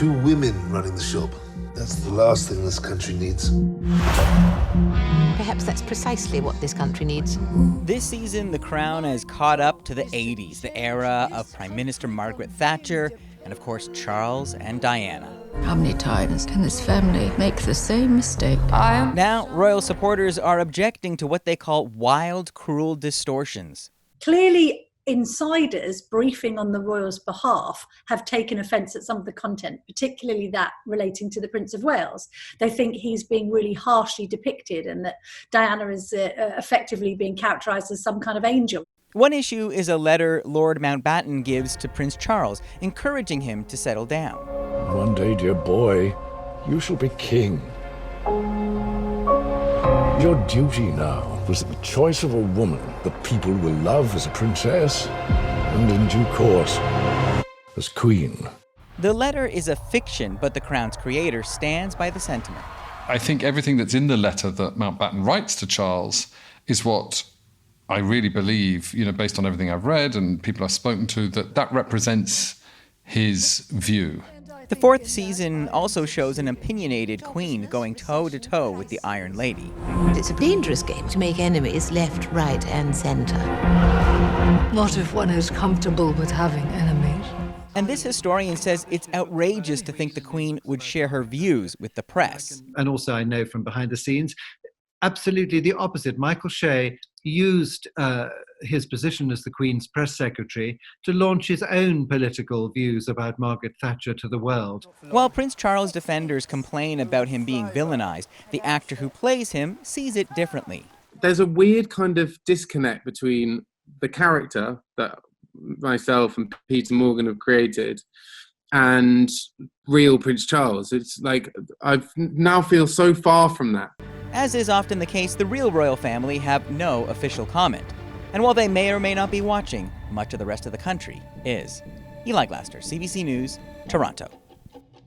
2 women running the shop. That's the last thing this country needs. Perhaps that's precisely what this country needs. This season, The Crown has caught up to the 80s, the era of Prime Minister Margaret Thatcher, and of course, Charles and Diana. How many times can this family make the same mistake? Now, royal supporters are objecting to what they call wild, cruel distortions. Clearly, insiders briefing on the royals' behalf have taken offence at some of the content, particularly that relating to the Prince of Wales. They think he's being really harshly depicted and that Diana is effectively being characterised as some kind of angel. One issue is a letter Lord Mountbatten gives to Prince Charles, encouraging him to settle down. One day, dear boy, you shall be king. Your duty now was the choice of a woman that people will love as a princess and in due course as queen. The letter is a fiction, but the Crown's creator stands by the sentiment. I think everything that's in the letter that Mountbatten writes to Charles is what I really believe, based on everything I've read and people I've spoken to, that represents his view. The 4th season also shows an opinionated queen going toe-to-toe with the Iron Lady. It's a dangerous game to make enemies left, right, and centre. What if one is comfortable with having enemies? And this historian says it's outrageous to think the Queen would share her views with the press. And also I know from behind the scenes, absolutely the opposite. Michael Shea used his position as the Queen's press secretary to launch his own political views about Margaret Thatcher to the world. While Prince Charles' defenders complain about him being villainized, the actor who plays him sees it differently. There's a weird kind of disconnect between the character that myself and Peter Morgan have created and real Prince Charles. It's like I now feel so far from that. As is often the case, the real royal family have no official comment. And while they may or may not be watching, much of the rest of the country is. Eli Glaster, CBC News, Toronto.